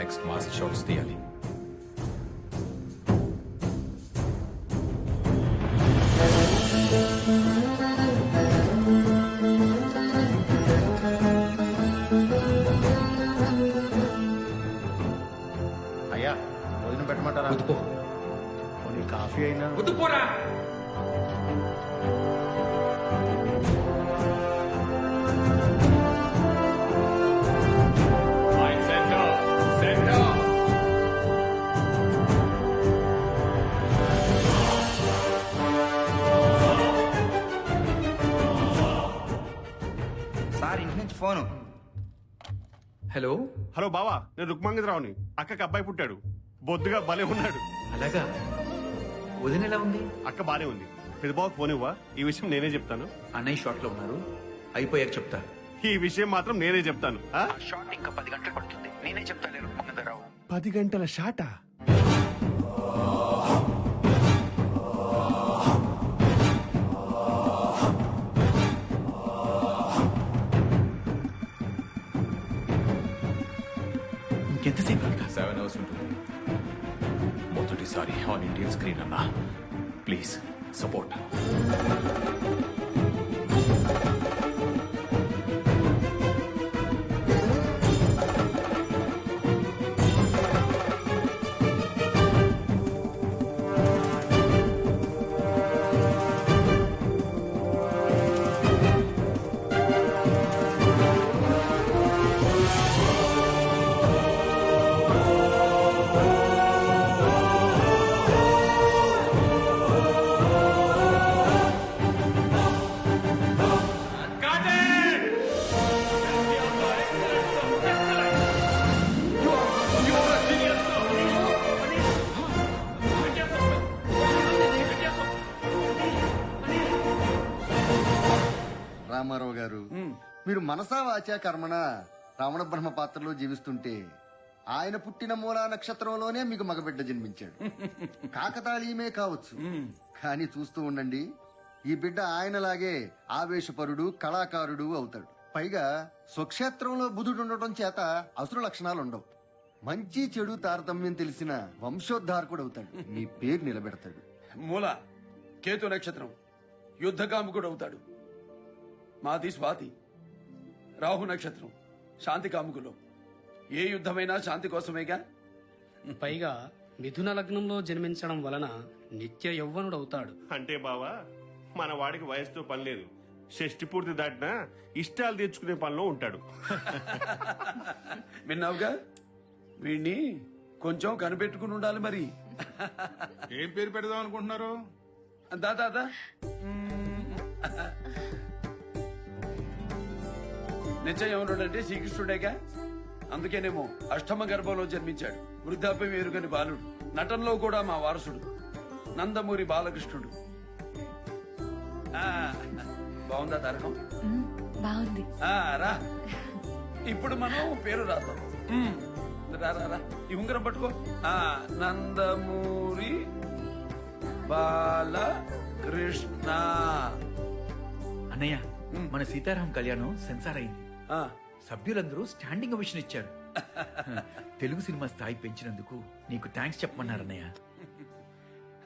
Next mass shots తీయాలి. అయ్యా భోజనం పెట్టమంటారా? ఉతుకో. పోనీ కాఫీ అయినా? ఉతుకోరా. సార్ ఇంటి నుంచి ఫోను. హలో. హలో బావా, నేను రుక్మంగరావుని. అక్కకి అబ్బాయి పుట్టాడు. బొద్దుగా భలే ఉన్నాడు. అలాగా? వదిన ఎలా ఉంది? అక్క బానే ఉంది. పెద్దబాబు ఫోన్ ఇవ్వా, ఈ విషయం నేనే చెప్తాను. అన్నయ్య షాట్ లో ఉన్నారు, అయిపోయాక చెప్తా. ఈ విషయం మాత్రం నేనే చెప్తాను. ఆ? షార్ట్ ఇంకా 10 గంటలు పడుతుంది. నేనే చెప్తాను రుక్మంగరావు. 10 గంటల షాటా? ఇంకెంతసేపు? ఇంకా 7 hours ఉంటుంది. మొదటిసారి ఆన్ ఇండియన్ స్క్రీన్ అన్నా. Please support. రామారావు గారు, మీరు మనసా వాచా కర్మణ రావణ బ్రహ్మ పాత్రలో జీవిస్తుంటే ఆయన పుట్టిన మూలా నక్షత్రంలోనే మీకు మగబిడ్డ జన్మించాడు. కాకతాళీయమే కావచ్చు, కానీ చూస్తూ ఉండండి, ఈ బిడ్డ ఆయనలాగే ఆవేశపరుడు, కళాకారుడు అవుతాడు. పైగా స్వక్షేత్రంలో బుధుడు ఉండటం చేత అసురు లక్షణాలు ఉండవు. మంచి చెడు తారతమ్యం తెలిసిన వంశోద్ధారకుడు అవుతాడు. మీ పేరు నిలబెడతాడు. మూల కేతు నక్షత్రం, యుద్ధకాముకుడు అవుతాడు. మాది స్వాతి, రాహు నక్షత్రం, శాంతి కాముకులు. ఏ యుద్ధమైనా శాంతి కోసమేగా. పైగా మిథున లగ్నంలో జన్మించడం వలన నిత్య యౌవనుడవుతాడు. అంటే బావా, మన వాడికి వయసుతో పని లేదు. షష్టి పూర్తి దాటినా ఇష్టాలు తీర్చుకునే పనిలో ఉంటాడు. విన్నావుగా, వీణ్ణి కొంచెం కనిపెట్టుకుని ఉండాలి మరి. ఏం పేరు పెడదాం అనుకుంటున్నారు? దాదా నిశ్చయమునుడంటే శ్రీకృష్ణుడేగా. అందుకేనేమో అష్టమ గర్భంలో జన్మించాడు. వృద్ధాప్యం ఎరుగని బాలుడు. నటనలో కూడా మా వారసుడు నందమూరి బాలకృష్ణుడు. బాగుందా తారకం? బాగుంది. రా, ఇప్పుడు మనం పేరు రాద్దాం. రా రా రా, ఈ ఉంగరం పట్టుకో. నందమూరి బాలకృష్ణ. అన్నయ్య, మన సీతారాం కళ్యాణం సెన్సార్ అయింది. సభ్యులందరూ స్టాండింగ్ ఓవేషన్ ఇచ్చారు. తెలుగు సినిమా స్థాయి పెంచినందుకు నీకు థ్యాంక్స్ చెప్పమన్నారు అన్నయ్య.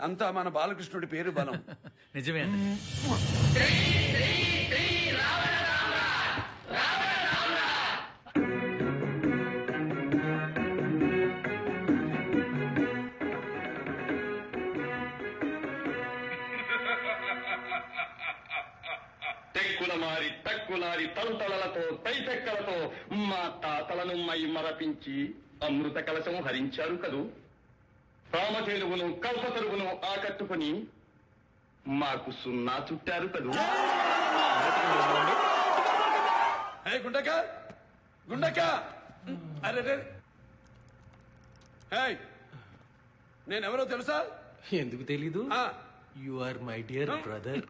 అంతా మన బాలకృష్ణుడి పేరు బలం. నిజమే అన్నయ్య. టెక్కులమారి టక్కులారి తలతలలతో తైతెక్కలతో మా తాతలను మై మరపించి అమృత కలశం హరించారు కదూ. రామతేలువును కల్పతరువును ఆకట్టుకుని మాకు సున్నా చుట్టారు కదూ. గుండక గుండక, అరే నేనెవరో తెలుసా? ఎందుకు తెలీదు? You are my dear brother.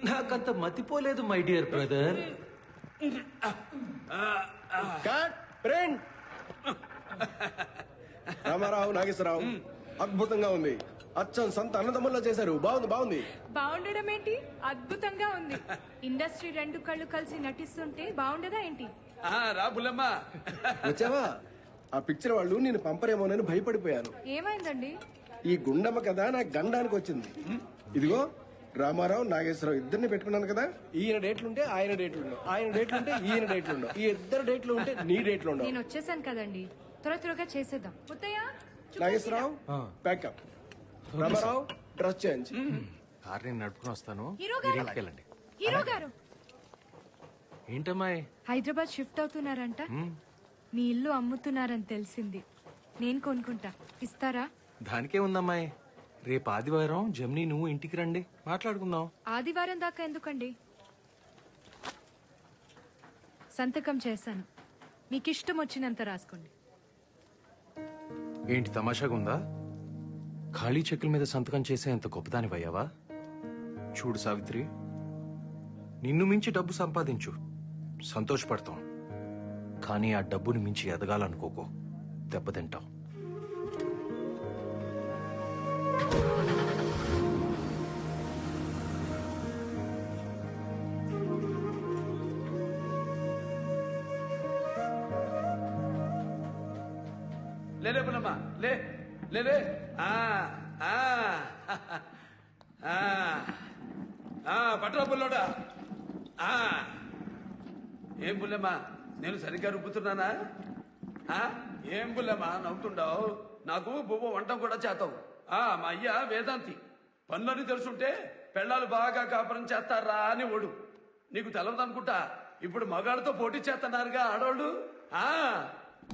నాకంత మతిపోలేదు my dear brother. Rama Rao, Nageswara Rao, అద్భుతంగా ఉంది. అచ్చం సంత అన్నదమ్ముల్లో చేశారు. బాగుంది బాగుంది. బాగుండడం ఏంటి, అద్భుతంగా ఉంది. ఇండస్ట్రీ 2 కళ్ళు కలిసి నటిస్తుంటే బాగుండదా ఏంటి? రా బుల్లమ్మ. వచ్చావా? ఆ పిక్చర్ వాళ్ళు నేను పంపరేమోనని భయపడిపోయాను. ఏమైందండి? ఈ గుండమ్మ కదా నాకు గండానికి వచ్చింది. ఇదిగో రామారావు నాగేశ్వరరావు ఇద్దరిని పెట్టుకున్నాను కదా. ఈయన డేట్లుంటే ఆయన డేట్లు ఉండవు, ఆయన డేట్లుంటే ఈయన డేట్లు ఉండవు, ఈ ఇద్దరు డేట్లు ఉంటే నీ డేట్లు ఉండవు. నేను వచ్చేసాను కదండి, త్వరగా చేసేద్దాం. Muthaiah, Nageswara Rao pack up. Rama Rao dress change. Car నేను నడుపుకుని వస్తాను. హీరో గారు. మీరు ఇంటికి వెళ్ళండి. హీరో గారు ఏంటమ్మాయి? హైదరాబాద్ షిఫ్ట్ అవుతున్నారంట. మీ ఇల్లు అమ్ముతున్నారని తెలిసింది. నేను కొనుక్కుంటా, ఇస్తారా? దానికే ఉందమ్మాయి. రేపు ఆదివారం జమ్ని నువ్వు ఇంటికి రండి, మాట్లాడుకుందాం. ఆదివారం దాకా ఎందుకండి? సంతకం చేశాను, మీకు ఇష్టం వచ్చినంత రాసుకోండి. ఏంటి తమాషాగా ఉందా? ఖాళీ చెక్కుల మీద సంతకం చేసే అంత గొప్పదానివయ్యావా? చూడు సావిత్రి, నిన్ను మించి డబ్బు సంపాదించు, సంతోషపడతాం. కానీ ఆ డబ్బుని మించి ఎదగాలనుకోకో, దెబ్బతింటావు. లేలే పుల్లమ్మా, లే లే లే. పట్రా పుల్లోడా. ఏం పుల్లమ్మా, నేను సరిగ్గా రుబ్బుతున్నానా? ఏం పుల్లమ్మా నవ్వుతుండవు? నాకు బువ్వ వంటం కూడా చేతావు. మా అయ్య వేదాంతి, పనులని తెలుసుంటే పెళ్ళాలు బాగా కాపురం చేస్తారా అని ఓడు. నీకు తెలవదనుకుంటా, ఇప్పుడు మగాళ్ళతో పోటీ చేస్తున్నారుగా ఆడోళ్ళు.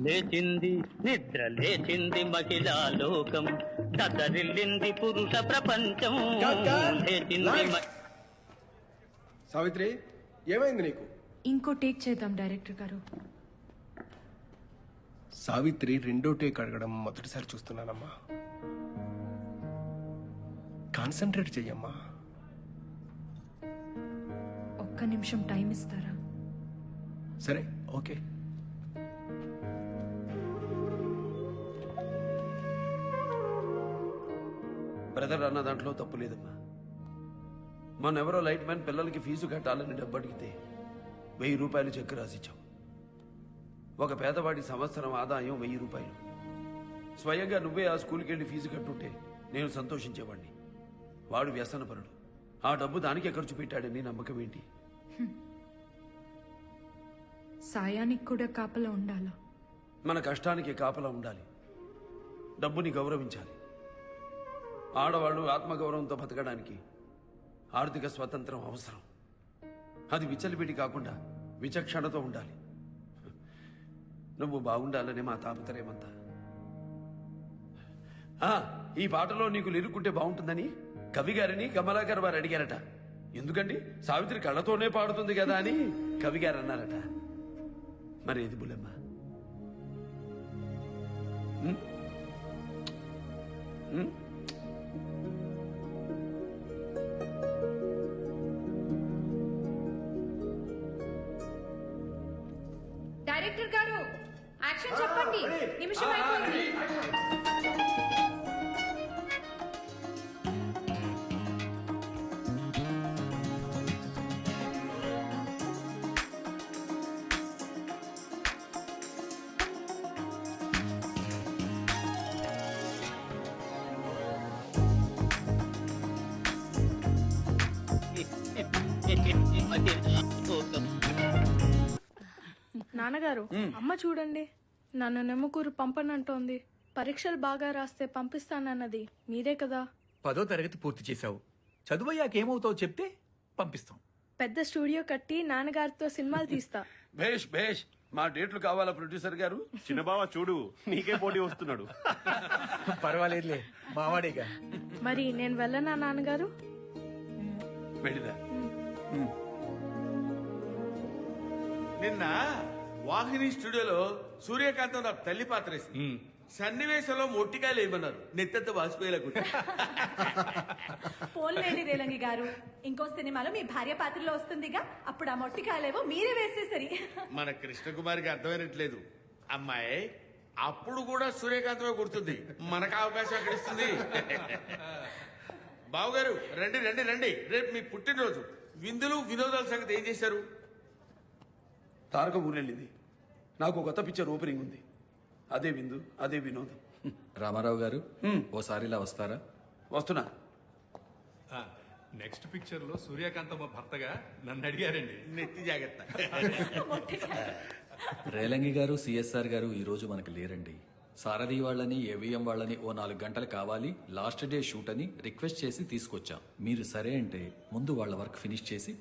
లేచింది నిద్ర లేచింది మహిళా లోకం, దద్దరిల్లింది పురుష ప్రపంచం. లేచింది సావిత్రి ఏమైంది నీకు? ఇంకో టేక్ చేద్దాం డైరెక్టర్ గారు. సావిత్రి రెండో టేక్ అడగడం మొదటిసారి చూస్తున్నానమ్మా. కాన్సన్ట్రేట్ చెయ్యమ్మా. ఒక్క నిమిషం టైం ఇస్తారా? సరే ఓకే. బ్రదర్ అన్న దాంట్లో తప్పు లేదమ్మా. మొన్నెవరో లైట్ మ్యాన్ పిల్లలకి ఫీజు కట్టాలని డబ్బు అడిగితే 1000 రూపాయలు చెక్ రాసిచ్చాం. ఒక పేదవాడి సంవత్సరం ఆదాయం 1000 రూపాయలు. స్వయంగా నువ్వే ఆ స్కూల్కి వెళ్ళి ఫీజు కట్టుంటే నేను సంతోషించేవాడిని. వాడు వ్యసనపరుడు, ఆ డబ్బు దానికే ఖర్చు పెట్టాడని నమ్మకం ఏంటి? సాయానికి కూడా కాపలా ఉండాలా? మన కష్టానికి కాపలా ఉండాలి, డబ్బుని గౌరవించాలి. ఆడవాళ్ళు ఆత్మగౌరవంతో బతకడానికి ఆర్థిక స్వాతంత్రం అవసరం. అది విచ్చలిపెట్టి కాకుండా విచక్షణతో ఉండాలి. నువ్వు బాగుండాలనే మా తాపత్రయమంతా. ఈ పాటలో నీకు లిరుక్కుంటే బాగుంటుందని కవి గారిని కమలాకర్ వారు అడిగారట. ఎందుకండి, సావిత్రి కళ్ళతోనే పాడుతుంది కదా అని కవి గారు అన్నారట. మరి ఏది బుల్లెమ్మ? డైరెక్టర్ గారు యాక్షన్ చెప్పండి. నిమిషం అయిపోయింది. నాన్నగారు, అమ్మ చూడండి, నన్ను నెమ్మకూరు పంపనంటోంది. పరీక్షలు బాగా రాస్తే పంపిస్తానన్నది మీరే కదా. 10వ తరగతి పూర్తి చేశావు, చదువయ్యాక ఏమవుతావు చెప్తే పంపిస్తాం. పెద్ద స్టూడియో కట్టి నాన్నగారితో సినిమాలు తీస్తా. భేష్ భేష్. మా డేట్లు కావాలా ప్రొడ్యూసర్ గారు? చిన్నబావ చూడు, నీకే పోటీ వస్తున్నాడు. పర్వాలేదులే, మావాడేగా. మరి నేను వెళ్ళనా నాన్నగారు? వెళ్ళిదా? నిన్న వాహిని స్టూడియోలో సూర్యకాంతం నాకు తల్లి పాత్ర వేసింది. సన్నివేశంలో మొట్టికాయలు ఏమన్నారు, నెత్తంత వాసిపోయేలాగా. పోన్లేండి రేలంగి గారు, ఇంకో సినిమాలో మీ భార్య పాత్రలో వస్తుందిగా, అప్పుడు ఆ మొట్టికాయలేవో మీరే వేసేసరి. మన కృష్ణకుమారికి అర్థమైనట్లేదు. అమ్మాయి అప్పుడు కూడా సూర్యకాంతమే గుర్తుంది, మనకు అవకాశం ఎక్కడ ఇస్తుంది? బావగారు రండి రండి రండి, రేపు మీ పుట్టినరోజు. విందులు వినోదాల సంగతి ఏం చేశారు? తారక ఊరెళ్ళింది. నాకు కొత్త పిక్చర్ ఓపెనింగ్ ఉంది. అదే విందు అదే వినోదం. రామారావు గారు ఓసారి ఇలా వస్తారా? వస్తున్నా. నెక్స్ట్ పిక్చర్ లో సూర్యకాంతమ్మ భర్తగా నన్ను అడిగారండి. నెత్తి జాగ్రత్త. రేలంగి గారు సిఎస్ఆర్ గారు ఈ రోజు మనకు లేరండి. సారథి వాళ్ళని ఏవిఎం వాళ్ళని ఓ 4 గంటలు కావాలి, లాస్ట్ డే షూట్ అని రిక్వెస్ట్ చేసి తీసుకొచ్చాం. మీరు సరే అంటే ముందు వాళ్ళ వర్క్ ఫినిష్ చేసి